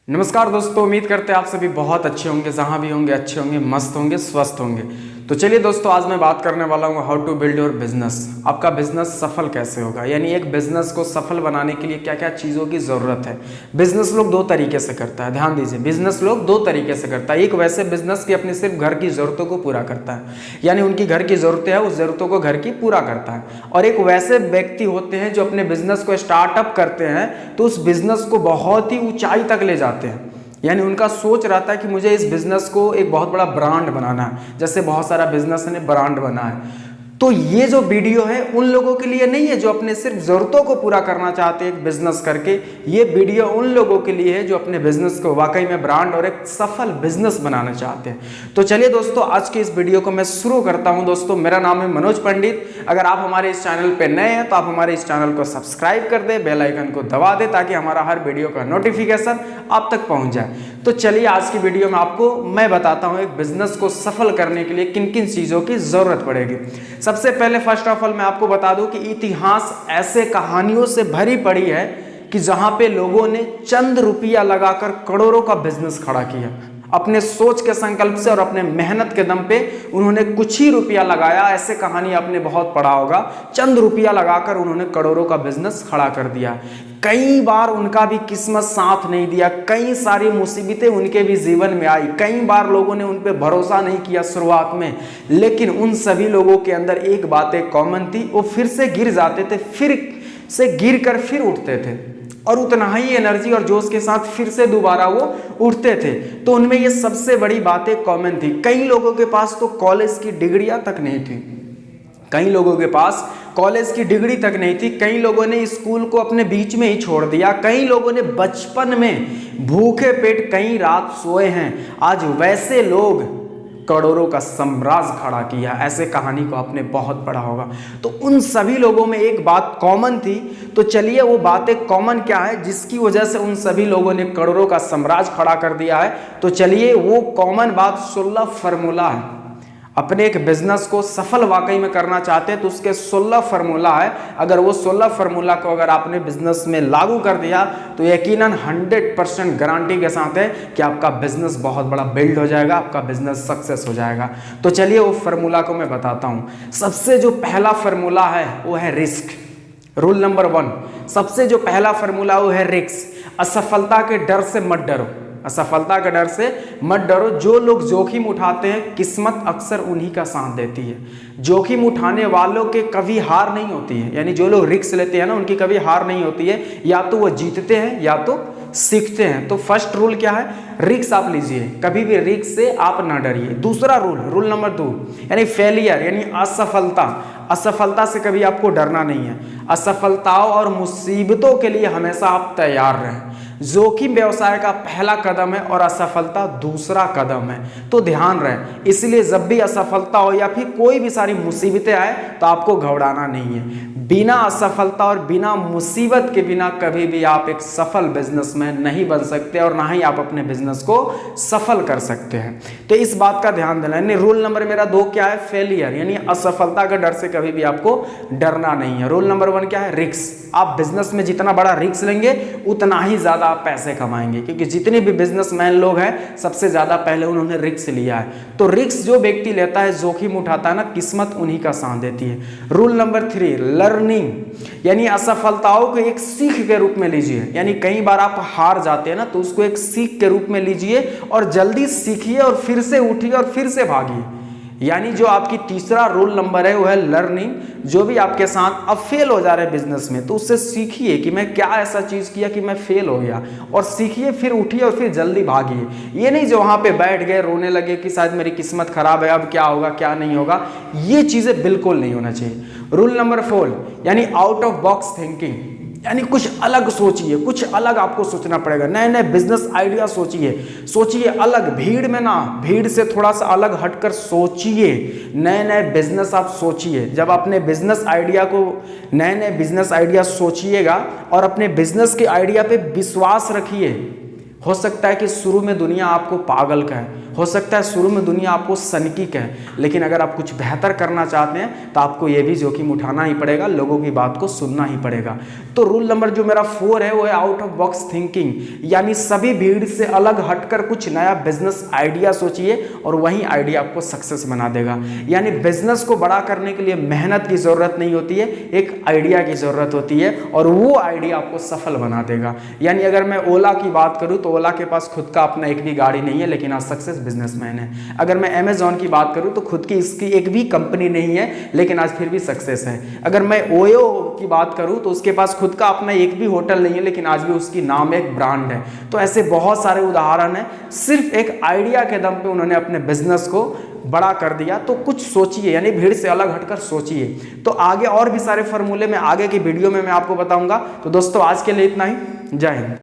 नमस्कार दोस्तों, उम्मीद करते हैं आप सभी बहुत अच्छे होंगे, जहाँ भी होंगे अच्छे होंगे, मस्त होंगे, स्वस्थ होंगे। तो चलिए दोस्तों, आज मैं बात करने वाला हूँ how to build your business. आपका बिजनेस सफल कैसे होगा, यानी एक बिजनेस को सफल बनाने के लिए क्या क्या चीज़ों की ज़रूरत है। बिजनेस लोग दो तरीके से करता है, ध्यान दीजिए, बिजनेस लोग दो तरीके से करता है। एक वैसे बिजनेस की अपनी सिर्फ घर की ज़रूरतों को पूरा करता है, यानी उनकी घर की ज़रूरतें हैं, उस ज़रूरतों को घर की पूरा करता है। और एक वैसे व्यक्ति होते हैं जो अपने बिजनेस को स्टार्टअप करते हैं तो उस बिजनेस को बहुत ही ऊंचाई तक ले जाते हैं, यानी उनका सोच रहता है कि मुझे इस बिजनेस को एक बहुत बड़ा ब्रांड बनाना है, जैसे बहुत सारा बिजनेस ने ब्रांड बना है। तो ये जो वीडियो है उन लोगों के लिए नहीं है जो अपने सिर्फ ज़रूरतों को पूरा करना चाहते हैं एक बिजनेस करके। ये वीडियो उन लोगों के लिए है जो अपने बिजनेस को वाकई में ब्रांड और एक सफल बिजनेस बनाना चाहते हैं। तो चलिए दोस्तों, आज के इस वीडियो को मैं शुरू करता हूं। दोस्तों, मेरा नाम है मनोज पंडित। अगर आप हमारे इस चैनल पर नए हैं तो आप हमारे इस चैनल को सब्सक्राइब कर दें, बेल आइकन को दबा दें ताकि हमारा हर वीडियो का नोटिफिकेशन आप तक पहुँच जाए। तो चलिए, आज की वीडियो में आपको मैं बताता हूँ एक बिजनेस को सफल करने के लिए किन किन चीज़ों की ज़रूरत पड़ेगी। सबसे पहले फर्स्ट ऑफ ऑल मैं आपको बता दूं कि इतिहास ऐसे कहानियों से भरी पड़ी है कि जहां पे लोगों ने चंद रुपया लगाकर करोड़ों का बिजनेस खड़ा किया। अपने सोच के संकल्प से और अपने मेहनत के दम पे उन्होंने कुछ ही रुपया लगाया। ऐसे कहानी आपने बहुत पढ़ा होगा, चंद रुपया लगाकर उन्होंने करोड़ों का बिजनेस खड़ा कर दिया। कई बार उनका भी किस्मत साथ नहीं दिया, कई सारी मुसीबतें उनके भी जीवन में आई, कई बार लोगों ने उन पे भरोसा नहीं किया शुरुआत में, लेकिन उन सभी लोगों के अंदर एक बात कॉमन थी, वो फिर से गिर जाते थे, फिर से गिर कर फिर उठते थे और उतना ही एनर्जी और जोश के साथ फिर से दोबारा वो उठते थे। तो उनमें ये सबसे बड़ी बातें कॉमन थी। कई लोगों के पास तो कॉलेज की डिग्रियां तक नहीं थी, कई लोगों के पास कॉलेज की डिग्री तक नहीं थी, कई लोगों ने स्कूल को अपने बीच में ही छोड़ दिया, कई लोगों ने बचपन में भूखे पेट कई रात सोए हैं। आज वैसे लोग करोड़ों का साम्राज्य खड़ा किया। ऐसे कहानी को आपने बहुत पढ़ा होगा। तो उन सभी लोगों में एक बात कॉमन थी। तो चलिए, वो बातें कॉमन क्या है जिसकी वजह से उन सभी लोगों ने करोड़ों का साम्राज्य खड़ा कर दिया है। तो चलिए, वो कॉमन बात 16 फार्मूला है। अपने एक बिजनेस को सफल वाकई में करना चाहते हैं तो उसके 16 फार्मूला है। अगर वो 16 फार्मूला को अगर आपने बिजनेस में लागू कर दिया तो यकीनन 100% गारंटी के साथ है कि आपका बिजनेस बहुत बड़ा बिल्ड हो जाएगा, आपका बिजनेस सक्सेस हो जाएगा। तो चलिए, वो फार्मूला को मैं बताता हूँ। सबसे जो पहला फार्मूला है वो है रिस्क। रूल नंबर 1, सबसे जो पहला फार्मूला वो है रिस्क। असफलता के डर से मत डरो, असफलता के डर से मत डरो। जो लोग जोखिम उठाते हैं किस्मत अक्सर उन्हीं का साथ देती है। जोखिम उठाने वालों के कभी हार नहीं होती है, यानी जो लोग रिस्क लेते हैं ना उनकी कभी हार नहीं होती है। या तो वो जीतते हैं या तो सीखते हैं। तो फर्स्ट रूल क्या है, रिस्क आप लीजिए, कभी भी रिस्क से आप ना डरिए। दूसरा रूल नंबर 2 यानी फेलियर, यानी असफलता। असफलता से कभी आपको डरना नहीं है। असफलताओं और मुसीबतों के लिए हमेशा आप तैयार रहें। जोखिम व्यवसाय का पहला कदम है और असफलता दूसरा कदम है। तो ध्यान रहे, इसलिए जब भी असफलता हो या फिर कोई भी सारी मुसीबतें आए तो आपको घबराना नहीं है। बिना असफलता और बिना मुसीबत के बिना कभी भी आप एक सफल बिजनेसमैन नहीं बन सकते और ना ही आप अपने बिजनेस को सफल कर सकते हैं। तो इस बात का ध्यान देना। यानी रूल नंबर मेरा 2 क्या है, फेलियर, यानी असफलता के डर से कभी भी आपको डरना नहीं है। रूल नंबर 1 क्या है, रिस्क। आप बिजनेस में जितना बड़ा रिस्क लेंगे उतना ही ज्यादा आप पैसे कमाएंगे, क्योंकि जितने भी बिजनेसमैन लोग हैं सबसे ज्यादा पहले उन्होंने रिस्क लिया है। तो रिस्क जो व्यक्ति लेता है, जोखिम उठाता है ना, किस्मत उन्हीं का साथ देती है। रूल नंबर 3 लर्निंग, यानी असफलताओं को एक सीख के रूप में लीजिए। यानी कई बार आप हार जाते हैं ना, तो उसको एक सीख के रूप में लीजिए और जल्दी सीखिए और फिर से उठिए और फिर से भागिए। यानी जो आपकी तीसरा रूल नंबर है वो है लर्निंग। जो भी आपके साथ अब फेल हो जा रहे हैं बिजनेस में तो उससे सीखिए कि मैं क्या ऐसा चीज किया कि मैं फेल हो गया, और सीखिए, फिर उठिए और फिर जल्दी भागिए। ये नहीं जो वहां पे बैठ गए रोने लगे कि शायद मेरी किस्मत खराब है, अब क्या होगा क्या नहीं होगा, ये चीजें बिल्कुल नहीं होना चाहिए। रूल नंबर 4 यानी आउट ऑफ बॉक्स थिंकिंग, यानी कुछ अलग सोचिए, कुछ अलग आपको सोचना पड़ेगा। नए नए बिजनेस आइडिया सोचिए अलग, भीड़ में ना, भीड़ से थोड़ा सा अलग हटकर सोचिए, नए नए बिजनेस आप सोचिए। जब अपने बिजनेस आइडिया को, नए नए बिजनेस आइडिया सोचिएगा और अपने बिजनेस के आइडिया पे विश्वास रखिए। हो सकता है कि शुरू में दुनिया आपको पागल कहे, हो सकता है शुरू में दुनिया आपको सनकी कहे, लेकिन अगर आप कुछ बेहतर करना चाहते हैं तो आपको ये भी जोखिम उठाना ही पड़ेगा, लोगों की बात को सुनना ही पड़ेगा। तो रूल नंबर जो मेरा 4 है वो है आउट ऑफ बॉक्स थिंकिंग, यानी सभी भीड़ से अलग हटकर कुछ नया बिजनेस आइडिया सोचिए और वही आइडिया आपको सक्सेस बना देगा। यानी बिजनेस को बड़ा करने के लिए मेहनत की जरूरत नहीं होती है, एक आइडिया की जरूरत होती है और वो आइडिया आपको सफल बना देगा। यानी अगर मैं ओला की बात करूं तो ओला के पास खुद का अपना एक भी गाड़ी नहीं है, लेकिन आज सक्सेस बिजनेसमैन है। अगर मैं अमेजॉन की बात करूं तो खुद की इसकी एक भी कंपनी नहीं है, लेकिन आज फिर भी सक्सेस है। अगर मैं ओयो की बात करूं तो उसके पास खुद का अपना एक भी होटल नहीं है, लेकिन आज भी उसकी नाम एक ब्रांड है। तो ऐसे बहुत सारे उदाहरण हैं, सिर्फ एक आइडिया के दम पे उन्होंने अपने बिजनेस को बड़ा कर दिया। तो कुछ सोचिए, यानी भीड़ से अलग हटकर सोचिए। तो आगे और भी सारे फॉर्मूले में आगे की वीडियो में मैं आपको बताऊंगा। तो दोस्तों आज के लिए इतना ही, जय हिंद।